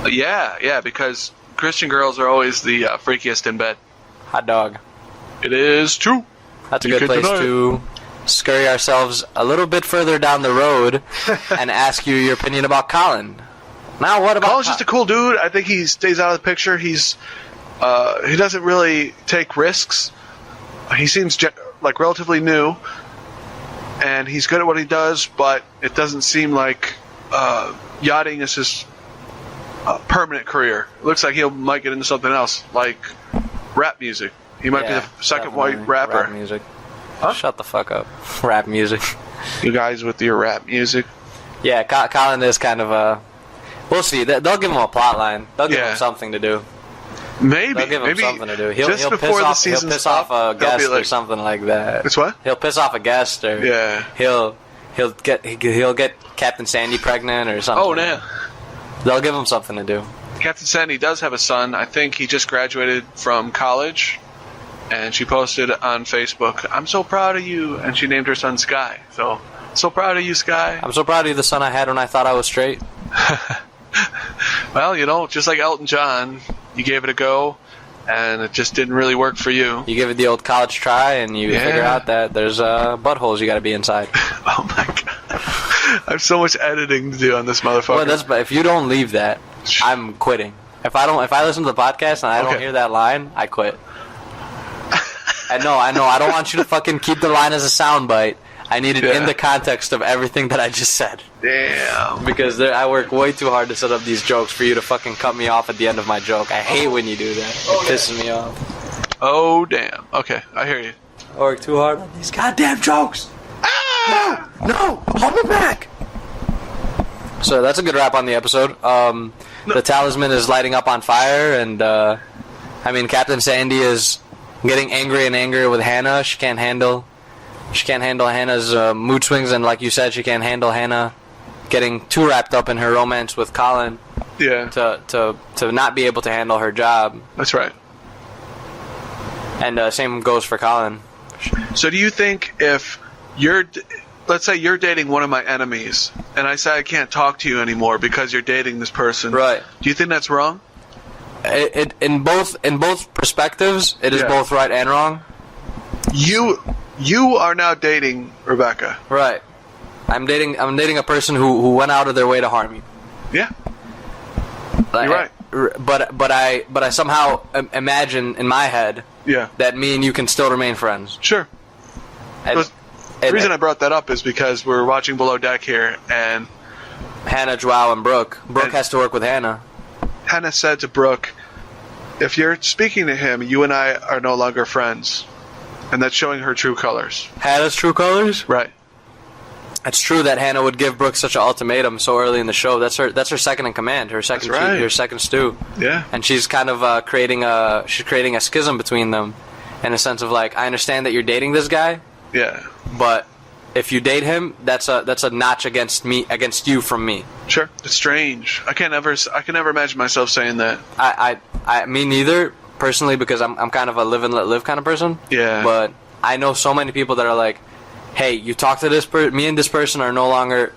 Yeah, because Christian girls are always the freakiest in bed. Hot dog. It is true. That's a good place to scurry ourselves a little bit further down the road and ask you your opinion about Colin. Now, what about Colin's just a cool dude. I think he stays out of the picture. He doesn't really take risks. He seems like relatively new, and he's good at what he does. But it doesn't seem like yachting is his permanent career. It looks like he might get into something else, like rap music. He might be the second white rapper. Rap music. Huh? Shut the fuck up. Rap music. You guys with your rap music. Yeah, Colin is kind of a... We'll see. They'll give him a plot line. They'll give him something to do. Maybe. They'll give him something to do. He'll piss off a guest or something like that. It's what? He'll piss off a guest or... Yeah. He'll get Captain Sandy pregnant or something. Oh, no. They'll give him something to do. Captain Sandy does have a son. I think he just graduated from college. And she posted on Facebook, "I'm so proud of you," and she named her son Sky. So proud of you, Sky. I'm so proud of you, the son I had when I thought I was straight. Well, just like Elton John, you gave it a go, and it just didn't really work for you. You give it the old college try, and you figure out that there's buttholes you got to be inside. Oh my god, I have so much editing to do on this motherfucker. Well, if you don't leave that, I'm quitting. If I listen to the podcast and I don't hear that line, I quit. I know. I don't want you to fucking keep the line as a soundbite. I need it in the context of everything that I just said. Damn. Because I work way too hard to set up these jokes for you to fucking cut me off at the end of my joke. I hate when you do that. It pisses me off. Oh, damn. Okay, I hear you. I work too hard on these goddamn jokes. Ah! No! Hold me back! So that's a good wrap on the episode. The talisman is lighting up on fire, and Captain Sandy is getting angrier and angrier with Hannah. She can't handle Hannah's mood swings, and like you said, she can't handle Hannah getting too wrapped up in her romance with Colin. Yeah. To not be able to handle her job. That's right. And same goes for Colin. So do you think if let's say you're dating one of my enemies, and I say I can't talk to you anymore because you're dating this person, right? Do you think that's wrong? In both perspectives, it is both right and wrong. You are now dating Rebecca, right? I'm dating a person who went out of their way to harm you. Yeah, you're right. But I somehow imagine in my head, that me and you can still remain friends. Sure. The reason I brought that up is because we're watching Below Deck here, and Hannah, Joao, and Brooke. Brooke has to work with Hannah. Hannah said to Brooke, if you're speaking to him, you and I are no longer friends. And that's showing her true colors. Hannah's true colors? Right. It's true that Hannah would give Brooke such an ultimatum so early in the show. That's her second in command, her second stew. Yeah. And she's kind of creating a schism between them, in a sense of like, I understand that you're dating this guy. Yeah. But if you date him, that's a notch against you from me. Sure. It's strange. I can never imagine myself saying that. Me neither, personally, because I'm kind of a live and let live kind of person. Yeah. But I know so many people that are like, hey, you talk to this person, me and this person are no longer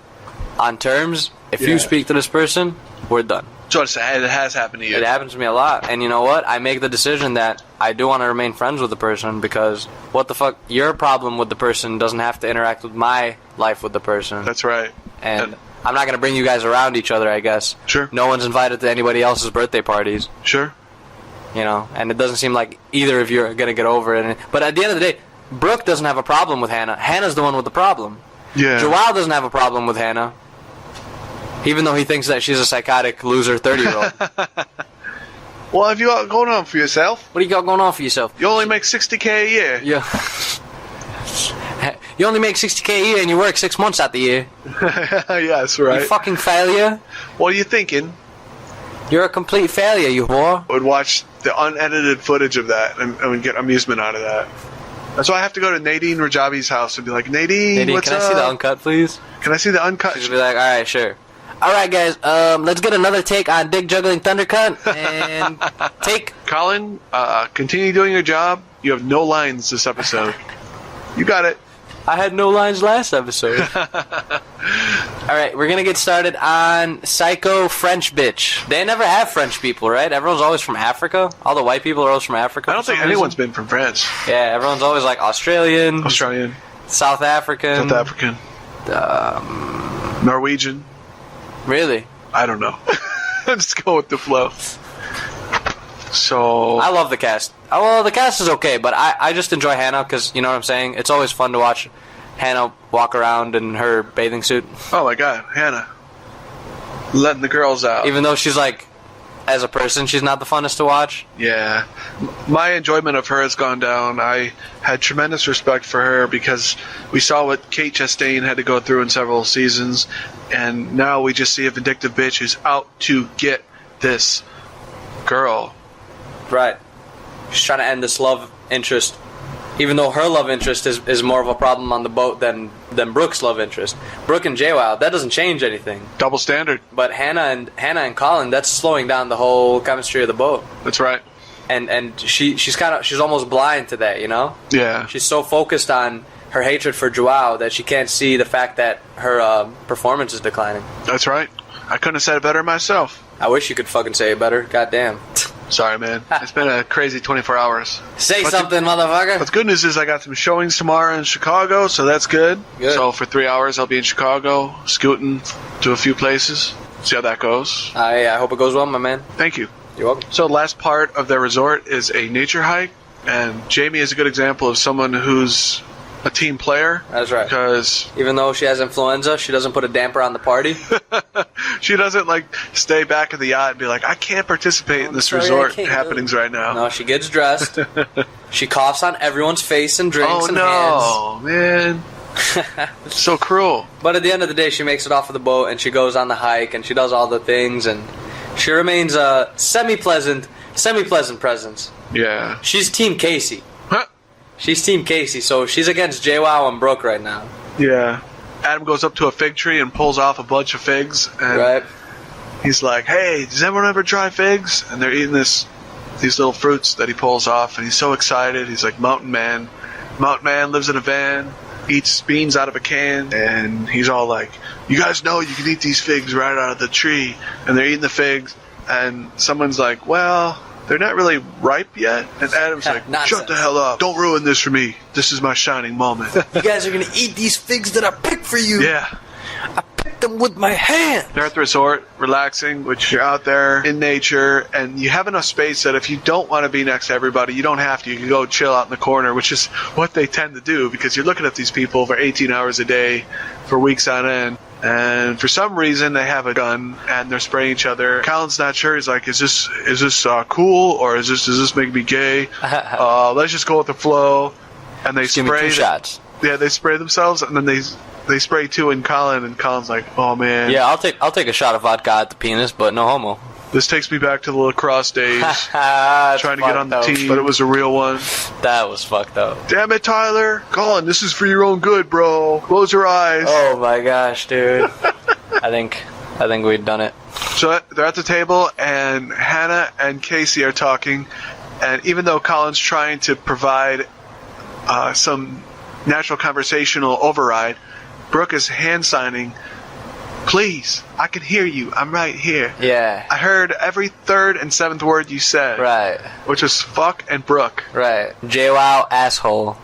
on terms. If you speak to this person, we're done. So it has happened to you. It happens to me a lot. And you know what? I make the decision that I do want to remain friends with the person, because what the fuck? Your problem with the person doesn't have to interact with my life with the person. That's right. And I'm not going to bring you guys around each other, I guess. Sure. No one's invited to anybody else's birthday parties. Sure. You know, and it doesn't seem like either of you are going to get over it. But at the end of the day, Brooke doesn't have a problem with Hannah. Hannah's the one with the problem. Yeah. Joao doesn't have a problem with Hannah, even though he thinks that she's a psychotic loser 30-year-old. Well, have you got going on for yourself? What do you got going on for yourself? You only make $60K a year. Yeah. You only make $60K a year and you work 6 months out the year. Yes, right. You fucking failure. What are you thinking? You're a complete failure, you whore. I would watch the unedited footage of that and would get amusement out of that. That's why I have to go to Nadine Rajabi's house and be like, Nadine, what's can up? I see the uncut, please? Can I see the uncut? She'll be like, all right, sure. All right, guys, let's get another take on Dick Juggling Thundercut, and take... Colin, continue doing your job. You have no lines this episode. You got it. I had no lines last episode. All right, we're going to get started on Psycho French Bitch. They never have French people, right? Everyone's always from Africa. All the white people are always from Africa. I don't think anyone's been from France. Yeah, everyone's always like Australian. South African. Norwegian. Really? I don't know. Just go with the flow. So I love the cast. Well, the cast is okay, but I just enjoy Hannah because, you know what I'm saying? It's always fun to watch Hannah walk around in her bathing suit. Oh my god, Hannah. Letting the girls out. Even though she's like, as a person, she's not the funnest to watch. Yeah. My enjoyment of her has gone down. I had tremendous respect for her because we saw what Kate Chastain had to go through in several seasons, and now we just see a vindictive bitch who's out to get this girl. Right. She's trying to end this love interest, even though her love interest is more of a problem on the boat than Brooke's love interest. Brooke and JWoww, that doesn't change anything. Double standard. But Hannah and Colin, that's slowing down the whole chemistry of the boat. That's right. And she's almost blind to that, you know? Yeah. She's so focused on her hatred for JWoww that she can't see the fact that her performance is declining. That's right. I couldn't have said it better myself. I wish you could fucking say it better. Goddamn. Sorry, man. It's been a crazy 24 hours. Say something, motherfucker. What's good news is I got some showings tomorrow in Chicago, so that's good. So for 3 hours, I'll be in Chicago, scooting to a few places. See how that goes. I hope it goes well, my man. Thank you. You're welcome. So the last part of their resort is a nature hike, and Jamie is a good example of someone who's a team player. That's right. Because even though she has influenza, she doesn't put a damper on the party. She doesn't like stay back at the yacht and be like, I can't participate in this resort happenings right now. No, she gets dressed. She coughs on everyone's face and drinks and hands. Oh, man. So cruel. But at the end of the day, she makes it off of the boat and she goes on the hike and she does all the things and she remains a semi-pleasant presence. Yeah. She's Team Casey. She's Team Casey, so she's against JWoww and Brooke right now. Yeah. Adam goes up to a fig tree and pulls off a bunch of figs. And he's like, hey, does everyone ever try figs? And they're eating these little fruits that he pulls off, and he's so excited. He's like, Mountain Man. Mountain Man lives in a van, eats beans out of a can, and he's all like, you guys know you can eat these figs right out of the tree. And they're eating the figs, and someone's like, well, they're not really ripe yet. And Adam's like, shut the hell up. Don't ruin this for me. This is my shining moment. You guys are going to eat these figs that I picked for you. Yeah. I picked them with my hand. They're at the resort, relaxing, which you're out there in nature, and you have enough space that if you don't want to be next to everybody, you don't have to. You can go chill out in the corner, which is what they tend to do because you're looking at these people for 18 hours a day for weeks on end. And for some reason, they have a gun and they're spraying each other. Colin's not sure. He's like, "Is this cool, or does this make me gay? Let's just go with the flow." And they spray. Give me 2 shots. Yeah, they spray themselves, and then they spray 2 in Colin, and Colin's like, "Oh man." Yeah, I'll take a shot of vodka at the penis, but no homo. This takes me back to the lacrosse days, trying to get on the team, but it was a real one. That was fucked up. Damn it, Tyler! Colin, this is for your own good, bro. Close your eyes. Oh my gosh, dude. I think we've done it. So they're at the table, and Hannah and Casey are talking, and even though Colin's trying to provide some natural conversational override, Brooke is hand signing. Please, I can hear you. I'm right here. Yeah. I heard every 3rd and 7th word you said. Right. Which was fuck and Brooke. Right. JWoww, asshole.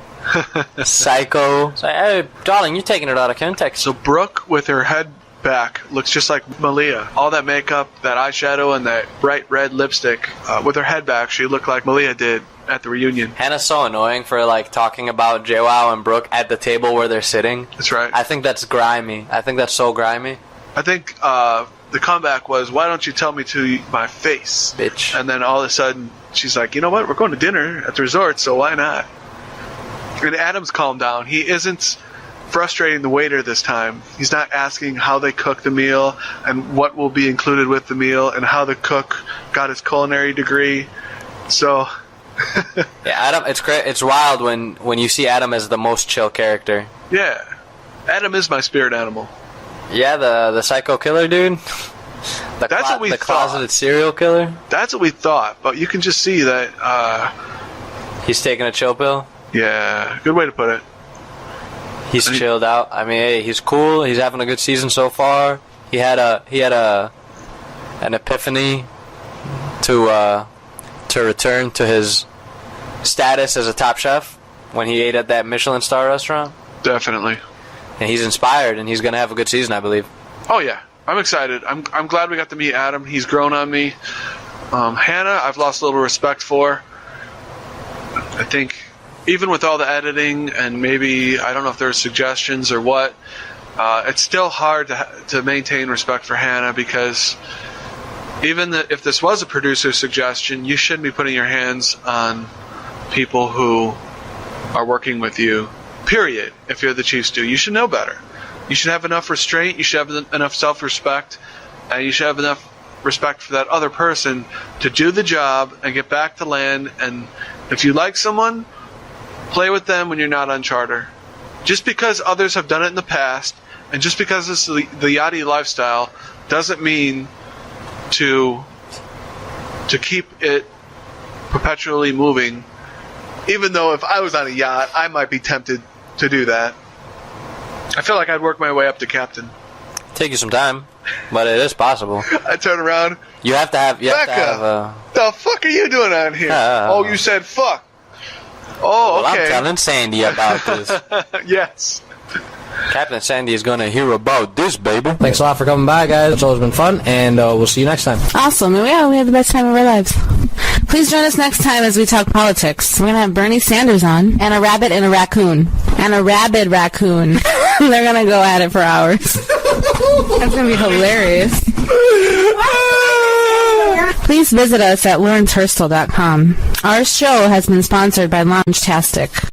Psycho. So, hey, darling, you're taking it out of context. So Brooke, with her head back, looks just like Malia. All that makeup, that eyeshadow, and that bright red lipstick. With her head back, she looked like Malia did at the reunion. Hannah's so annoying for like talking about JWoww and Brooke at the table where they're sitting. That's right. I think that's grimy. I think that's so grimy. I think the comeback was, why don't you tell me to my face? Bitch. And then all of a sudden, she's like, you know what? We're going to dinner at the resort, so why not? And Adam's calmed down. He isn't frustrating the waiter this time. He's not asking how they cook the meal and what will be included with the meal and how the cook got his culinary degree. So... Yeah, Adam, it's wild when you see Adam as the most chill character. Yeah. Adam is my spirit animal. Yeah, the psycho killer dude. That's what we thought. The closeted serial killer. That's what we thought, but you can just see that he's taking a chill pill. Yeah, good way to put it. He's chilled out. I mean, hey, he's cool. He's having a good season so far. He had an epiphany to return to his status as a top chef when he ate at that Michelin star restaurant. Definitely. And he's inspired, and he's going to have a good season, I believe. Oh, yeah. I'm excited. I'm glad we got to meet Adam. He's grown on me. Hannah, I've lost a little respect for. I think even with all the editing and maybe, I don't know if there's suggestions or what, it's still hard to maintain respect for Hannah because even if this was a producer suggestion, you shouldn't be putting your hands on people who are working with you. Period. If you're the chief stew, you should know better. You should have enough restraint. You should have enough self-respect, and you should have enough respect for that other person to do the job and get back to land. And if you like someone, play with them when you're not on charter. Just because others have done it in the past, and just because it's the yachty lifestyle, doesn't mean to keep it perpetually moving. Even though if I was on a yacht, I might be tempted to do that. I feel like I'd work my way up to captain. Take you some time, but it is possible. I turn around. You have to have. Becca, the fuck are you doing on here? Oh, you said fuck. Oh, well, okay. I'm telling Sandy about this. Yes. Captain Sandy is going to hear about this, baby. Thanks a lot for coming by, guys. It's always been fun, and we'll see you next time. Awesome. Yeah, we had the best time of our lives. Please join us next time as we talk politics. We're going to have Bernie Sanders on, and a rabbit and a raccoon. And a rabid raccoon. They're going to go at it for hours. That's going to be hilarious. Please visit us at lawrencehurstel.com. Our show has been sponsored by Loungtastic.